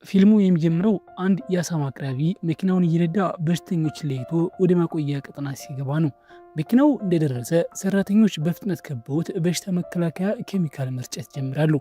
ፊልሙ የሚጀምረው አንድ የአሳማ አቅራቢ መኪናውን እየነዳ በሽተኞችን ለይቶ ወደ ማቆያ ቀጠና ሲገባ ነው። መኪናው እንደደረሰ ሰራተኞች በፍጥነት ከበውት በሽታ መከላከያ ኬሚካል መርጨት ጀምራሉ።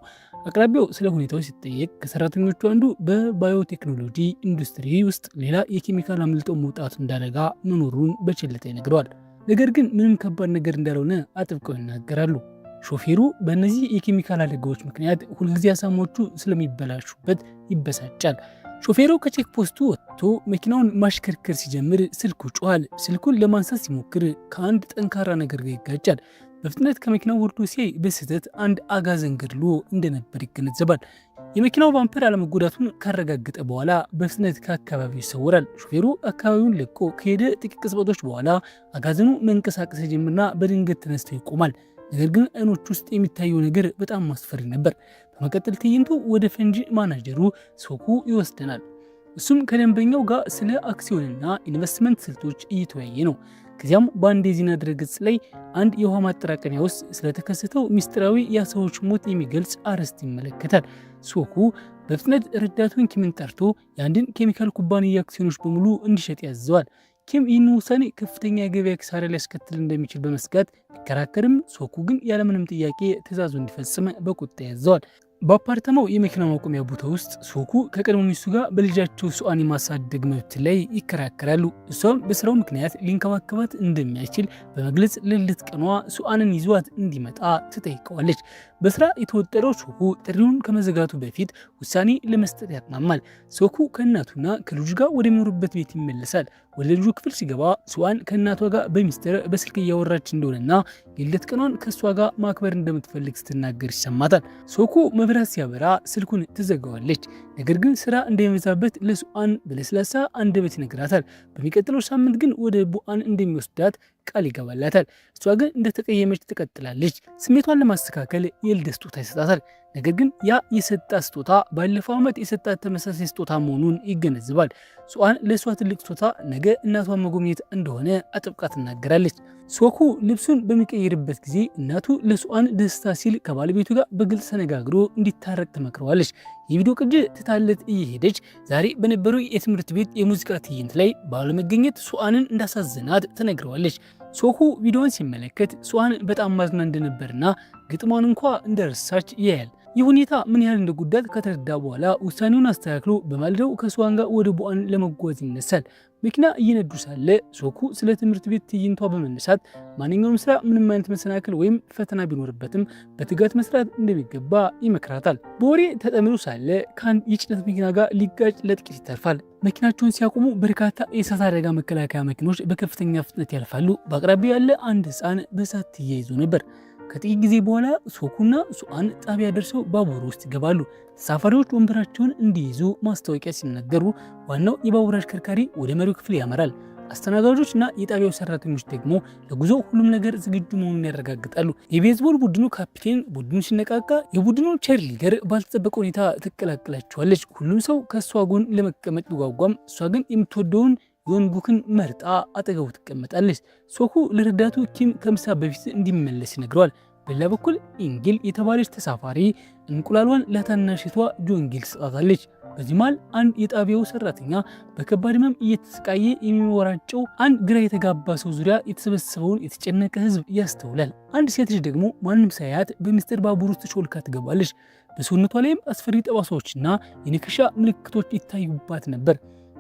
አቅራቢው ስለ ሁኔታው ሲጠየቅ ከሰራተኞቹ አንዱ በባዮቴክኖሎጂ ኢንዱስትሪ ውስጥ ሌላ የኬሚካል አምልጦ መውጣት እንዳደጋ መኖሩን በቸልታ ይነግረዋል። ነገር ግን ምንም ከባድ ነገር እንዳልሆነ አጥብቀው ይናገራሉ። ሾፌሩ በእነዚህ የኬሚካል አደጋዎች ምክንያት ሁልጊዜ አሳሞቹ ስለሚበላሹበት ይበሳጫል። ሾፌሩ ከቼክ ፖስቱ ወጥቶ መኪናውን ማሽከርከር ሲጀምር ስልኩ ጮኋል። ስልኩን ለማንሳት ሲሞክር ከአንድ ጠንካራ ነገር ጋር ይጋጫል። በፍጥነት ከመኪናው ወርዶ ሲያይ በስህተት አንድ አጋዘን ገድሎ እንደነበር ይገነዘባል። የመኪናው ባምፐር አለመጎዳቱን ካረጋገጠ በኋላ በፍጥነት ከአካባቢው ይሰወራል። ሾፌሩ አካባቢውን ለቆ ከሄደ ጥቂት ቅጽበቶች በኋላ አጋዘኑ መንቀሳቀስ ጀምርና በድንገት ተነስቶ ይቆማል። ነገር ግን አይኖች ውስጥ የሚታየው ነገር በጣም ማስፈሪ ነበር። በመቀጠል ትዕይንቱ ወደ ፈንጂ ማናጀሩ ሶኩ ይወስደናል። እሱም ከደንበኛው ጋር ስለ አክሲዮንና ኢንቨስትመንት ስልቶች እየተወያየ ነው። ከዚያም በአንድ የዜና ድረገጽ ላይ አንድ የውሃ ማጠራቀሚያ ውስጥ ስለተከሰተው ሚስጥራዊ የአሳዎች ሞት የሚገልጽ አርዕስት ይመለከታል። ሶኩ በፍጥነት ረዳቱን ኪምን ጠርቶ የአንድን ኬሚካል ኩባንያ አክሲዮኖች በሙሉ እንዲሸጥ ያዘዋል። ኪም ይህን ውሳኔ ከፍተኛ የገበያ ኪሳራ ሊያስከትል እንደሚችል በመስጋት ቢከራከርም ሶኩ ግን ያለምንም ጥያቄ ትዕዛዙ እንዲፈጽም በቁጣ ያዘዋል። በአፓርታማው የመኪና ማቆሚያ ቦታ ውስጥ ሶኩ ከቀድሞ ሚስቱ ጋር በልጃቸው ሱአን የማሳደግ መብት ላይ ይከራከራሉ። እሷም በስራው ምክንያት ሊንከባከባት እንደሚያስችል በመግለጽ ለልደት ቀኗ ሱአንን ይዟት እንዲመጣ ትጠይቀዋለች። በስራ የተወጠረው ሶኩ ጥሪውን ከመዘጋቱ በፊት ውሳኔ ለመስጠት ያቅማማል። ሶኩ ከእናቱና ከልጁ ጋር ወደሚኖሩበት ቤት ይመለሳል። ወደ ልጁ ክፍል ሲገባ ሱአን ከእናቷ ጋር በሚስጥር በስልክ እያወራች እንደሆነና የልደት ቀኗን ከእሷ ጋር ማክበር እንደምትፈልግ ስትናገር ይሰማታል። ሶኩ መብራት ሲያበራ ስልኩን ትዘጋዋለች። ነገር ግን ስራ እንደሚበዛበት ለሱአን በለስላሳ አንደበት ይነግራታል። በሚቀጥለው ሳምንት ግን ወደ ቡአን እንደሚወስዳት ቃል ይገባላታል። እሷ ግን እንደተቀየመች ትቀጥላለች። ስሜቷን ለማስተካከል የልደት ስጦታ ይሰጣታል። ነገር ግን ያ የሰጣት ስጦታ ባለፈው ዓመት የሰጣት ተመሳሳይ ስጦታ መሆኑን ይገነዝባል። ሱአን ለእሷ ትልቅ ስጦታ ነገ እናቷን መጎብኘት እንደሆነ አጥብቃ ትናገራለች። ሶኩ ልብሱን በሚቀይርበት ጊዜ እናቱ ለሱአን ደስታ ሲል ከባለቤቱ ጋር በግልጽ ተነጋግሮ እንዲታረቅ ትመክረዋለች። የቪዲዮ ቅጂ ትታለት እየሄደች ዛሬ በነበረው የትምህርት ቤት የሙዚቃ ትዕይንት ላይ ባለመገኘት ሱአንን እንዳሳዘናት ትነግረዋለች። ሶኩ ቪዲዮውን ሲመለከት ሱአን በጣም ማዝና እንደነበርና ግጥሟን እንኳ እንደረሳች ያያል። ይህ ሁኔታ ምን ያህል እንደጎዳት ከተረዳ በኋላ ውሳኔውን አስተካክሎ በማለዳው ከሱአን ጋር ወደ ቡአን ለመጓዝ ይነሳል። መኪና እየነዱ ሳለ ሶኩ ስለ ትምህርት ቤት ትዕይንቷ በመነሳት ማንኛውም ስራ ምንም አይነት መሰናክል ወይም ፈተና ቢኖርበትም በትጋት መስራት እንደሚገባ ይመክራታል። በወሬ ተጠምዶ ሳለ ከአንድ የጭነት መኪና ጋር ሊጋጭ ለጥቂት ይተርፋል። መኪናቸውን ሲያቆሙ በርካታ የእሳት አደጋ መከላከያ መኪኖች በከፍተኛ ፍጥነት ያልፋሉ። በአቅራቢያ ያለ አንድ ህፃን በእሳት ተያይዞ ነበር። ከጥቂት ጊዜ በኋላ ሶኩና ሱአን ጣቢያ ደርሰው ባቡር ውስጥ ይገባሉ። ተሳፋሪዎች ወንበራቸውን እንዲይዙ ማስታወቂያ ሲናገሩ ዋናው የባቡር አሽከርካሪ ወደ መሪው ክፍል ያመራል። አስተናጋጆችና የጣቢያው ሰራተኞች ደግሞ ለጉዞ ሁሉም ነገር ዝግጁ መሆኑን ያረጋግጣሉ። የቤዝቦል ቡድኑ ካፒቴን ቡድኑ ሲነቃቃ የቡድኑ ቼርሊደር ባልተጠበቀ ሁኔታ ትቀላቅላቸዋለች። ሁሉም ሰው ከእሷ ጎን ለመቀመጥ ቢጓጓም እሷ ግን የምትወደውን ዮንጉክን መርጣ አጠገቡ ትቀመጣለች። ሶኩ ለረዳቱ ኪም ከምሳ በፊት እንዲመለስ ይነግረዋል። በሌላ በኩል ኢንጊል የተባለች ተሳፋሪ እንቁላሏን ለታናሽቷ ጆንጊል ትሰጣታለች። በዚህ መሃል አንድ የጣቢያው ሰራተኛ በከባድ ህመም እየተሰቃየ የሚወራጨው አንድ ግራ የተጋባ ሰው ዙሪያ የተሰበሰበውን የተጨነቀ ህዝብ ያስተውላል። አንድ ሴት ልጅ ደግሞ ማንም ሳያት በሚስጥር ባቡር ውስጥ ሾልካ ትገባለች። በሰውነቷ ላይም አስፈሪ ጠባሳዎችና የንክሻ ምልክቶች ይታዩባት ነበር።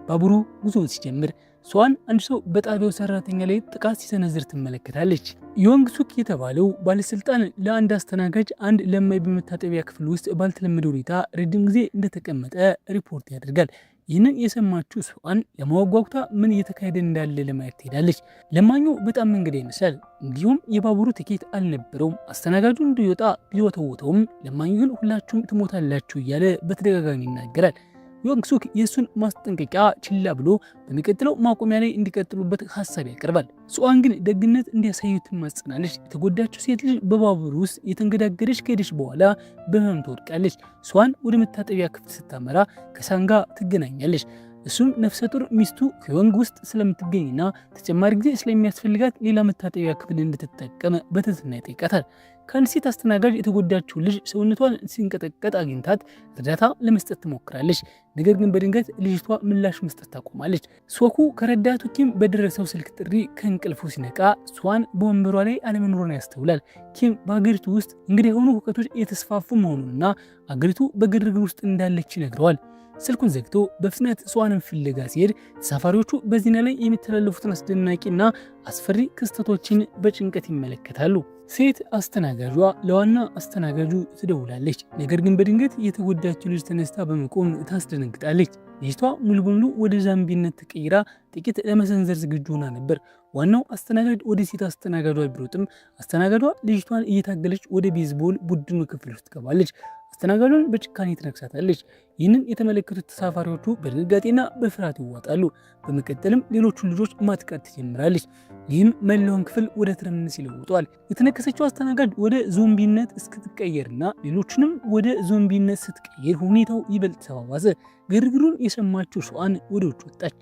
ባቡሩ ጉዞውን ሲጀምር ሱአን አንድ ሰው በጣቢያው ሰራተኛ ላይ ጥቃት ሲሰነዝር ትመለከታለች። ዮንግ ሱክ የተባለው ባለስልጣን ለአንድ አስተናጋጅ አንድ ለማይ በመታጠቢያ ክፍል ውስጥ ባልተለመደ ሁኔታ ረጅም ጊዜ እንደተቀመጠ ሪፖርት ያደርጋል። ይህንን የሰማችው ሱአን ለማጓጓታ ምን እየተካሄደ እንዳለ ለማየት ትሄዳለች። ለማኙ በጣም መንገድ ይመስላል። እንዲሁም የባቡሩ ትኬት አልነበረውም። አስተናጋጁ እንዲወጣ ቢወተውተውም ለማኙ ግን ሁላችሁም ትሞታላችሁ እያለ በተደጋጋሚ ይናገራል። ዮንግ ሱክ የእሱን ማስጠንቀቂያ ችላ ብሎ በሚቀጥለው ማቆሚያ ላይ እንዲቀጥሉበት ሀሳብ ያቀርባል። ሱአን ግን ደግነት እንዲያሳዩት ትማጸናለች። የተጎዳችው ሴት ልጅ በባቡር ውስጥ የተንገዳገደች ከሄደች በኋላ በህመም ትወድቃለች። ሱአን ወደ መታጠቢያ ክፍል ስታመራ ከሳን ጋር ትገናኛለች። እሱም ነፍሰ ጡር ሚስቱ ኪዮንግ ውስጥ ስለምትገኝና ተጨማሪ ጊዜ ስለሚያስፈልጋት ሌላ መታጠቢያ ክፍል እንድትጠቀም በትህትና ይጠይቃታል። ከአንድ ሴት አስተናጋጅ የተጎዳችው ልጅ ሰውነቷን ሲንቀጠቀጥ አግኝታት እርዳታ ለመስጠት ትሞክራለች። ነገር ግን በድንገት ልጅቷ ምላሽ መስጠት ታቆማለች። ሶኩ ከረዳቱ ኪም በደረሰው ስልክ ጥሪ ከእንቅልፉ ሲነቃ ሷን በወንበሯ ላይ አለመኖሯን ያስተውላል። ኪም በአገሪቱ ውስጥ እንግዲህ የሆኑ ሁከቶች የተስፋፉ መሆኑንና አገሪቱ በግርግር ውስጥ እንዳለች ይነግረዋል። ስልኩን ዘግቶ በፍጥነት ሷንን ፍለጋ ሲሄድ ተሳፋሪዎቹ በዜና ላይ የሚተላለፉትን አስደናቂና አስፈሪ ክስተቶችን በጭንቀት ይመለከታሉ። ሴት አስተናጋጇ ለዋና አስተናጋጁ ትደውላለች። ነገር ግን በድንገት የተጎዳችው ልጅ ተነስታ በመቆም ታስደነግጣለች። ልጅቷ ሙሉ በሙሉ ወደ ዛምቢነት ተቀይራ ጥቂት ለመሰንዘር ዝግጁ ሆና ነበር። ዋናው አስተናጋጅ ወደ ሴት አስተናጋጇ ቢሮጥም አስተናጋጇ ልጅቷን እየታገለች ወደ ቤዝቦል ቡድኑ ክፍል ውስጥ ትገባለች። አስተናጋጇን በጭካኔ ትነክሳታለች። ይህንን የተመለከቱት ተሳፋሪዎቹ በድንጋጤና በፍርሃት ይዋጣሉ። በመቀጠልም ሌሎቹ ልጆች ማጥቃት ትጀምራለች። ይህም መላውን ክፍል ወደ ትርምስ ይለውጧል። የተነከሰችው አስተናጋጅ ወደ ዞምቢነት እስክትቀየርና ሌሎችንም ወደ ዞምቢነት ስትቀየር ሁኔታው ይበልጥ ተባባሰ። ግርግሩን የሰማችው ሷን ወደ ውጭ ወጣች።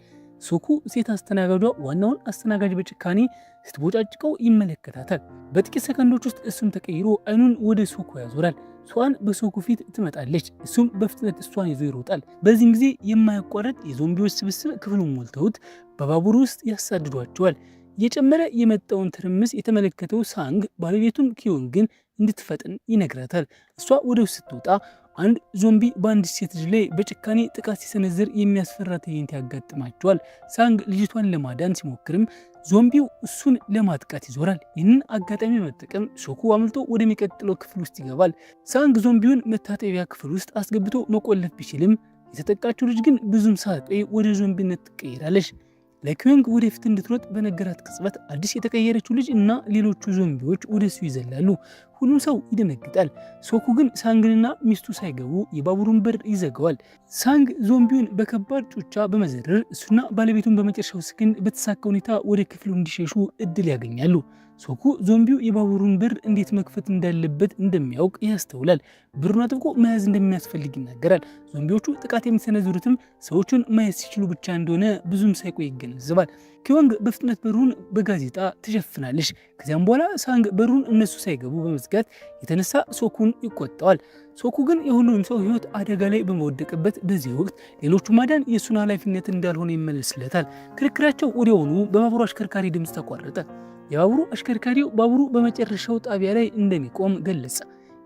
ሶኩ ሴት አስተናጋጇ ዋናውን አስተናጋጅ በጭካኔ ስትቦጫጭቀው ይመለከታታል። በጥቂት ሰከንዶች ውስጥ እሱም ተቀይሮ አይኑን ወደ ሶኩ ያዞራል። ሷን በሶኩ ፊት ትመጣለች። እሱም በፍጥነት እሷን ይዞ ይሮጣል። በዚህም ጊዜ የማያቋርጥ የዞምቢዎች ስብስብ ክፍሉን ሞልተውት በባቡር ውስጥ ያሳድዷቸዋል። እየጨመረ የመጣውን ትርምስ የተመለከተው ሳንግ ባለቤቱን ኪዮንግን እንድትፈጥን ይነግራታል። እሷ ወደ ውስጥ ስትወጣ አንድ ዞምቢ በአንድ ሴት ልጅ ላይ በጭካኔ ጥቃት ሲሰነዝር የሚያስፈራ ትዕይንት ያጋጥማቸዋል። ሳንግ ልጅቷን ለማዳን ሲሞክርም ዞምቢው እሱን ለማጥቃት ይዞራል። ይህንን አጋጣሚ በመጠቀም ሶኩ አምልጦ ወደሚቀጥለው ክፍል ውስጥ ይገባል። ሳንግ ዞምቢውን መታጠቢያ ክፍል ውስጥ አስገብቶ መቆለፍ ቢችልም የተጠቃችው ልጅ ግን ብዙም ሳትቆይ ወደ ዞምቢነት ትቀይራለች። ለኪዮንግ ወደፊት እንድትሮጥ በነገራት ቅጽበት አዲስ የተቀየረችው ልጅ እና ሌሎቹ ዞምቢዎች ወደሱ ይዘላሉ። ሁሉም ሰው ይደነግጣል። ሶኩ ግን ሳንግንና ሚስቱ ሳይገቡ የባቡሩን በር ይዘጋዋል። ሳንግ ዞምቢውን በከባድ ጡጫ በመዘረር እሱና ባለቤቱን በመጨረሻው ሰከንድ በተሳካ ሁኔታ ወደ ክፍሉ እንዲሸሹ እድል ያገኛሉ። ሶኩ ዞምቢው የባቡሩን በር እንዴት መክፈት እንዳለበት እንደሚያውቅ ያስተውላል። በሩን አጥብቆ መያዝ እንደሚያስፈልግ ይናገራል። ዞምቢዎቹ ጥቃት የሚሰነዝሩትም ሰዎቹን ማየት ሲችሉ ብቻ እንደሆነ ብዙም ሳይቆይ ይገነዘባል። ኪዮንግ በፍጥነት በሩን በጋዜጣ ትሸፍናለች። ከዚያም በኋላ ሳንግ በሩን እነሱ ሳይገቡ በመዝጋት የተነሳ ሶኩን ይቆጣዋል። ሶኩ ግን የሁሉም ሰው ሕይወት አደጋ ላይ በመወደቅበት በዚህ ወቅት ሌሎቹ ማዳን የእሱን ኃላፊነት እንዳልሆነ ይመለስለታል። ክርክራቸው ወዲያውኑ በባቡሩ አሽከርካሪ ድምፅ ተቋረጠ። የባቡሩ አሽከርካሪው ባቡሩ በመጨረሻው ጣቢያ ላይ እንደሚቆም ገለጸ።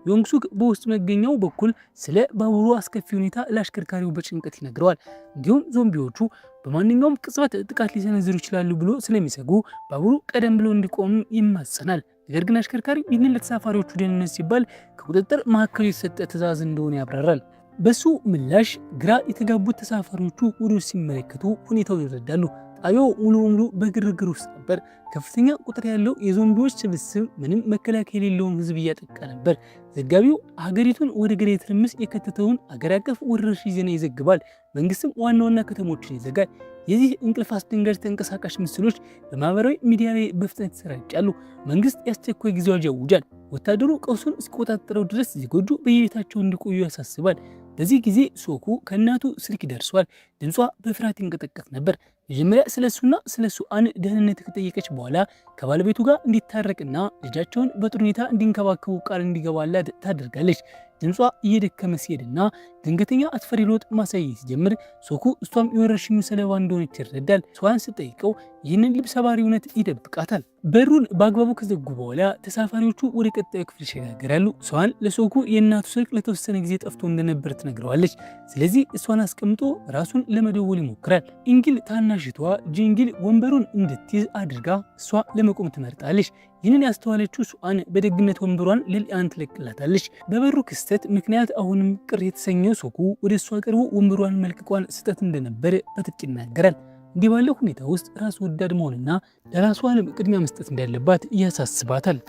ዮንግሱክ በውስጥ መገኛው በኩል ስለ ባቡሩ አስከፊ ሁኔታ ለአሽከርካሪው በጭንቀት ይነግረዋል። እንዲሁም ዞምቢዎቹ በማንኛውም ቅጽበት ጥቃት ሊሰነዝሩ ይችላሉ ብሎ ስለሚሰጉ ባቡሩ ቀደም ብሎ እንዲቆም ይማጸናል። ነገር ግን አሽከርካሪው ይህንን ለተሳፋሪዎቹ ደህንነት ሲባል ከቁጥጥር ማዕከሉ የተሰጠ ትዕዛዝ እንደሆነ ያብራራል። በሱ ምላሽ ግራ የተጋቡት ተሳፋሪዎቹ ወደ ውስጥ ሲመለከቱ ሁኔታውን ይረዳሉ። ጣቢያው ሙሉ በሙሉ በግርግር ውስጥ ነበር። ከፍተኛ ቁጥር ያለው የዞምቢዎች ስብስብ ምንም መከላከያ የሌለውን ሕዝብ እያጠቃ ነበር። ዘጋቢው ሀገሪቱን ወደ ገዳይ ትርምስ የከተተውን አገር አቀፍ ወረርሽኝ ዜና ይዘግባል። መንግስትም ዋና ዋና ከተሞችን ይዘጋል። የዚህ እንቅልፍ አስደንጋጭ ተንቀሳቃሽ ምስሎች በማህበራዊ ሚዲያ ላይ በፍጥነት ይሰራጫሉ። መንግስት የአስቸኳይ ጊዜ አዋጅ ያውጃል። ወታደሩ ቀውሱን እስኪቆጣጠረው ድረስ ዜጎቹ በየቤታቸው እንዲቆዩ ያሳስባል። በዚህ ጊዜ ሶኩ ከእናቱ ስልክ ደርሷል። ድምጿ በፍርሃት ይንቀጠቀጥ ነበር። መጀመሪያ ስለሱና ስለሱ ደህንነት ከጠየቀች በኋላ ከባለቤቱ ጋር እንዲታረቅና ልጃቸውን በጥሩ ሁኔታ እንዲንከባከቡ ቃል እንዲገባላት ታደርጋለች። ድምጿ እየደከመ ሲሄድና ድንገተኛ አስፈሪ ለውጥ ማሳየት ሲጀምር ሶኩ እሷም የወረርሽኙ ሰለባ እንደሆነች ይረዳል። ሷን ስጠይቀው ይህንን ልብ ሰባሪ እውነት ይደብቃታል። በሩን በአግባቡ ከዘጉ በኋላ ተሳፋሪዎቹ ወደ ቀጣዩ ክፍል ይሸጋገራሉ። ሷን ለሶኩ የእናቱ ስልክ ለተወሰነ ጊዜ ጠፍቶ እንደነበር ትነግረዋለች። ስለዚህ እሷን አስቀምጦ ራሱን ለመደወል ይሞክራል። ኢንጊል ታናሽቷ ጂንጊል ወንበሩን እንድትይዝ አድርጋ እሷ ለመቆም ትመርጣለች። ይህንን ያስተዋለችው ሷን በደግነት ወንበሯን ለሊያን ትለቅላታለች። በበሩ ክስተት ምክንያት አሁንም ቅር የተሰኘው ሶኩ ወደ እሷ ቀርቦ ወንበሯን መልቀቋን ስህተት እንደነበረ በጥብቅ ይናገራል። እንዲህ ባለው ሁኔታ ውስጥ ራስ ወዳድ መሆንና ለራሷ ቅድሚያ መስጠት እንዳለባት ያሳስባታል።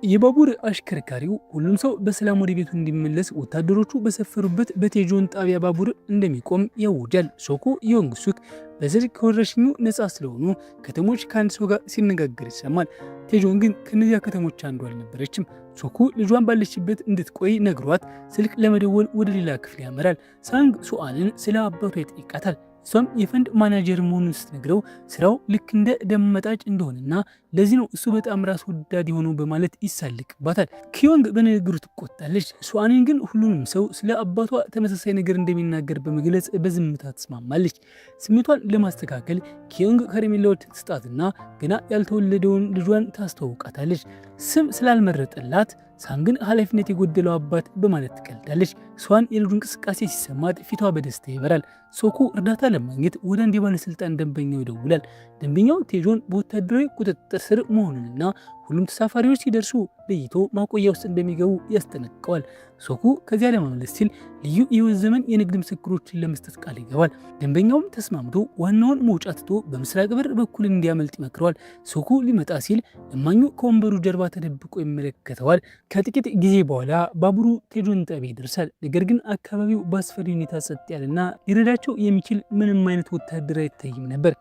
የባቡር አሽከርካሪው ሁሉም ሰው በሰላም ወደ ቤቱ እንዲመለስ ወታደሮቹ በሰፈሩበት በቴጆን ጣቢያ ባቡር እንደሚቆም ያውጃል። ሶኩ ዮንግሱክ በስልክ ከወረርሽኙ ነፃ ስለሆኑ ከተሞች ከአንድ ሰው ጋር ሲነጋገር ይሰማል። ቴጆን ግን ከነዚያ ከተሞች አንዱ አልነበረችም። ሶኩ ልጇን ባለችበት እንድትቆይ ነግሯት ስልክ ለመደወል ወደ ሌላ ክፍል ያመራል። ሳንግ ሱአንን ስለ አባቷ ይጠይቃታል። እሷም የፈንድ ማናጀር መሆኑን ስትነግረው ስራው ልክ እንደ ደም መጣጭ እንደሆነና ለዚህ ነው እሱ በጣም ራስ ወዳድ የሆነው በማለት ይሳልቅባታል። ኪዮንግ በንግግሩ ትቆጣለች። ሱአንን ግን ሁሉንም ሰው ስለ አባቷ ተመሳሳይ ነገር እንደሚናገር በመግለጽ በዝምታ ትስማማለች። ስሜቷን ለማስተካከል ኪዮንግ ከረሜላዎች ትስጣትና ገና ያልተወለደውን ልጇን ታስተዋውቃታለች። ስም ስላልመረጠላት ሳንግን ኃላፊነት የጎደለው አባት በማለት ትቀልዳለች። ሷን የልጁ እንቅስቃሴ ሲሰማት ፊቷ በደስታ ይበራል። ሶኩ እርዳታ ለማግኘት ወደ አንድ የባለስልጣን ደንበኛው ይደውላል። ደንበኛው ቴጆን በወታደራዊ ቁጥጥር ስር መሆኑንና ሁሉም ተሳፋሪዎች ሲደርሱ ለይቶ ማቆያ ውስጥ እንደሚገቡ ያስጠነቅቀዋል። ሶኩ ከዚያ ለማምለስ ሲል ልዩ የህይወት ዘመን የንግድ ምስክሮችን ለመስጠት ቃል ይገባል። ደንበኛውም ተስማምቶ ዋናውን መውጫ ትቶ በምስራቅ በር በኩል እንዲያመልጥ ይመክረዋል። ሶኩ ሊመጣ ሲል እማኙ ከወንበሩ ጀርባ ተደብቆ ይመለከተዋል። ከጥቂት ጊዜ በኋላ ባቡሩ ቴጆን ጣቢያ ይደርሳል። ነገር ግን አካባቢው በአስፈሪ ሁኔታ ጸጥ ያለና ሊረዳቸው የሚችል ምንም አይነት ወታደር አይታይም ነበር።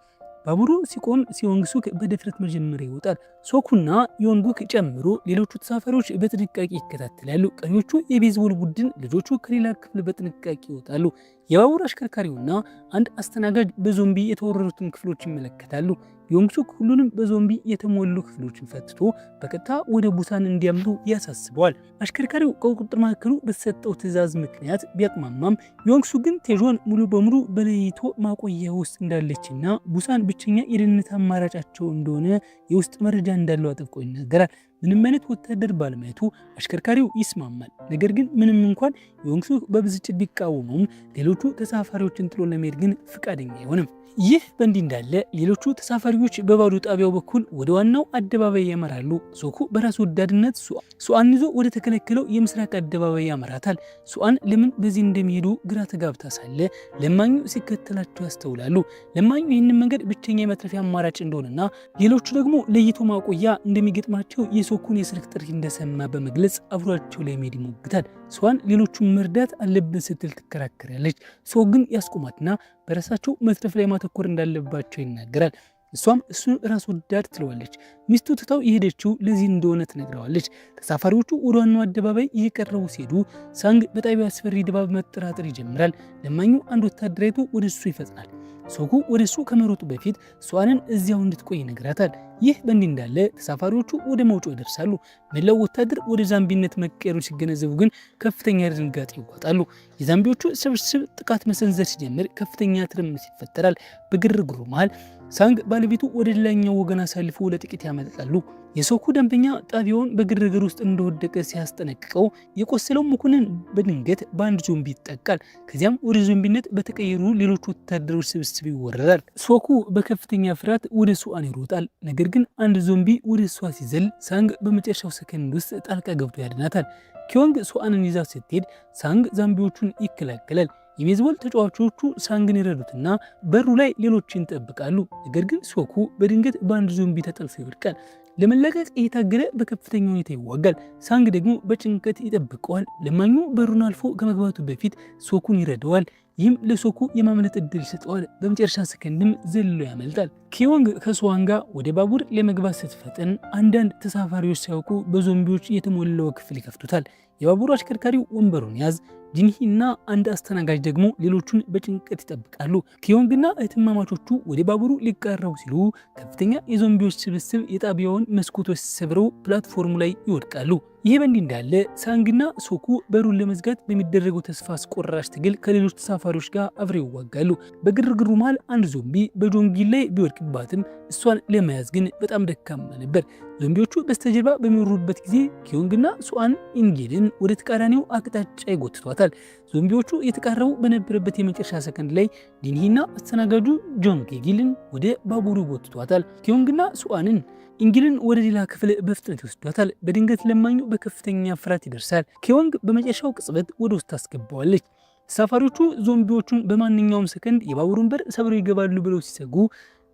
ባቡሩ ሲቆም ሲዮንግሱክ በድፍረት መጀመሪያ ይወጣል። ሶኩና ዮንጉክ ጨምሮ ሌሎቹ ተሳፋሪዎች በጥንቃቄ ይከታተላሉ። ቀሪዎቹ የቤዝቦል ቡድን ልጆቹ ከሌላ ክፍል በጥንቃቄ ይወጣሉ። የባቡር አሽከርካሪውና አንድ አስተናጋጅ በዞምቢ የተወረሩትን ክፍሎች ይመለከታሉ። ዮንግሱክ ሁሉንም በዞምቢ የተሞሉ ክፍሎችን ፈትቶ በቀጥታ ወደ ቡሳን እንዲያምሩ ያሳስበዋል። አሽከርካሪው ከቁጥጥር ማዕከሉ በተሰጠው ትዕዛዝ ምክንያት ቢያቅማማም ዮንግሱክ ግን ቴጆን ሙሉ በሙሉ በለይቶ ማቆያ ውስጥ እንዳለችና ቡሳን ብቸኛ የደህንነት አማራጫቸው እንደሆነ የውስጥ መረጃ እንዳለው አጥብቆ ይናገራል። ምንም አይነት ወታደር ባለማየቱ አሽከርካሪው ይስማማል። ነገር ግን ምንም እንኳን ዮንግሱክ በብስጭት ቢቃወሙም ሌሎቹ ተሳፋሪዎችን ጥሎ ለመሄድ ግን ፍቃደኛ አይሆንም። ይህ በእንዲህ እንዳለ ሌሎቹ ተሳፋሪዎች በባዶ ጣቢያው በኩል ወደ ዋናው አደባባይ ያመራሉ። ሶኩ በራስ ወዳድነት ሱአን ይዞ ወደ ተከለከለው የምስራቅ አደባባይ ያመራታል። ሱአን ለምን በዚህ እንደሚሄዱ ግራ ተጋብታ ሳለ ለማኙ ሲከተላቸው ያስተውላሉ። ለማኙ ይህንን መንገድ ብቸኛ የመትረፊያ አማራጭ እንደሆነና ሌሎቹ ደግሞ ለይቶ ማቆያ እንደሚገጥማቸው የሶኩን የስልክ ጥሪ እንደሰማ በመግለጽ አብሯቸው ላይ መሄድ ይሞግታል። ሱአን ሌሎቹን መርዳት አለብን ስትል ትከራከራለች። ሶ ግን ያስቆማትና በራሳቸው መትረፍ ላይ ማተኮር እንዳለባቸው ይናገራል። እሷም እሱን ራስ ወዳድ ትለዋለች። ሚስቱ ትታው የሄደችው ለዚህ እንደሆነ ትነግረዋለች። ተሳፋሪዎቹ ወደ ዋናው አደባባይ እየቀረቡ ሲሄዱ ሳንግ በጣቢያው አስፈሪ ድባብ መጠራጠር ይጀምራል። ለማኙ አንድ ወታደር አይቶ ወደ እሱ ይፈጥናል። ሶኩ ወደ እሱ ከመሮጡ በፊት ሱአንን እዚያው እንድትቆይ ይነግራታል። ይህ በእንዲህ እንዳለ ተሳፋሪዎቹ ወደ መውጫው ይደርሳሉ። መላው ወታደር ወደ ዛምቢነት መቀየሩን ሲገነዘቡ ግን ከፍተኛ ድንጋጤ ይወጣሉ። የዛምቢዎቹ ስብስብ ጥቃት መሰንዘር ሲጀምር ከፍተኛ ትርምስ ይፈጠራል። በግርግሩ መሃል ሳንግ ባለቤቱ ወደ ሌላኛው ወገን አሳልፎ ለጥቂት ያመልጣሉ። የሶኩ ደንበኛ ጣቢያውን በግርግር ውስጥ እንደወደቀ ሲያስጠነቅቀው የቆሰለው መኮንን በድንገት በአንድ ዞምቢ ይጠቃል። ከዚያም ወደ ዞምቢነት በተቀየሩ ሌሎች ወታደሮች ስብስብ ይወረራል። ሶኩ በከፍተኛ ፍርሃት ወደ ሱአን ይሮጣል። ነገር ግን አንድ ዞምቢ ወደ እሷ ሲዘል ሳንግ በመጨረሻው ሰከንድ ውስጥ ጣልቃ ገብቶ ያድናታል። ኪዮንግ ሱአንን ይዛ ስትሄድ ሳንግ ዛምቢዎቹን ይከላከላል። የቤዝቦል ተጫዋቾቹ ሳንግን ይረዱትና በሩ ላይ ሌሎችን ይጠብቃሉ። ነገር ግን ሶኩ በድንገት በአንድ ዞምቢ ተጠልፎ ይወድቃል። ለመለቀቅ እየታገለ በከፍተኛ ሁኔታ ይዋጋል። ሳንግ ደግሞ በጭንቀት ይጠብቀዋል። ለማኙ በሩን አልፎ ከመግባቱ በፊት ሶኩን ይረዳዋል። ይህም ለሶኩ የማምለጥ እድል ይሰጠዋል። በመጨረሻ ሰከንድም ዘሎ ያመልጣል። ኪዮንግ ከሱአን ጋር ወደ ባቡር ለመግባት ስትፈጥን አንዳንድ ተሳፋሪዎች ሳያውቁ በዞምቢዎች የተሞላው ክፍል ይከፍቱታል። የባቡሩ አሽከርካሪው ወንበሩን ያዝ፣ ጂንሂና አንድ አስተናጋጅ ደግሞ ሌሎቹን በጭንቀት ይጠብቃሉ። ኪዮንግና እህትማማቾቹ ወደ ባቡሩ ሊቃረቡ ሲሉ ከፍተኛ የዞምቢዎች ስብስብ የጣቢያውን መስኮቶች ሰብረው ፕላትፎርሙ ላይ ይወድቃሉ። ይህ በእንዲህ እንዳለ ሳንግና ሶኩ በሩን ለመዝጋት በሚደረገው ተስፋ አስቆራጭ ትግል ከሌሎች ተሳፋሪዎች ጋር አብረው ይዋጋሉ። በግርግሩ መሃል አንድ ዞምቢ በጆንጊል ላይ ቢወድቅባትም እሷን ለመያዝ ግን በጣም ደካማ ነበር። ዞምቢዎቹ በስተጀርባ በሚወሩበት ጊዜ ኪዮንግና ሱአን ኢንጊልን ወደ ተቃራኒው አቅጣጫ ይጎትቷታል። ዞምቢዎቹ የተቃረቡ በነበረበት የመጨረሻ ሰከንድ ላይ ዲንሂና አስተናጋጁ ጆንጊልን ወደ ባቡሩ ይጎትቷታል። ኪዮንግና ሱአንን ኢንጊልን ወደ ሌላ ክፍል በፍጥነት ይወስዷታል። በድንገት ለማኙ በከፍተኛ ፍርሃት ይደርሳል። ኪዮንግ በመጨረሻው ቅጽበት ወደ ውስጥ ታስገባዋለች። ተሳፋሪዎቹ ዞምቢዎቹን በማንኛውም ሰከንድ የባቡሩን በር ሰብረው ይገባሉ ብለው ሲሰጉ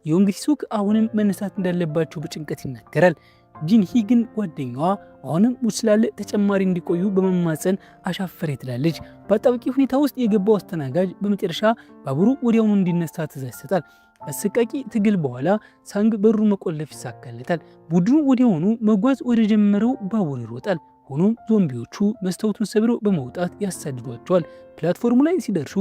ዮንግሱክ አሁንም መነሳት እንዳለባቸው በጭንቀት ይናገራል። ጂንሂ ግን ጓደኛዋ አሁንም ውስጥ ስላለ ተጨማሪ እንዲቆዩ በመማፀን አሻፈሬ ትላለች። በአጣብቂ ሁኔታ ውስጥ የገባው አስተናጋጅ በመጨረሻ ባቡሩ ወዲያውኑ እንዲነሳ ትዕዛዝ ይሰጣል። አሰቃቂ ትግል በኋላ ሳንግ በሩ መቆለፍ ይሳካለታል። ቡድኑ ወዲያውኑ መጓዝ ወደ ጀመረው ባቡር ይሮጣል። ሆኖም ዞምቢዎቹ መስታወቱን ሰብረው በመውጣት ያሳድዷቸዋል። ፕላትፎርሙ ላይ ሲደርሱ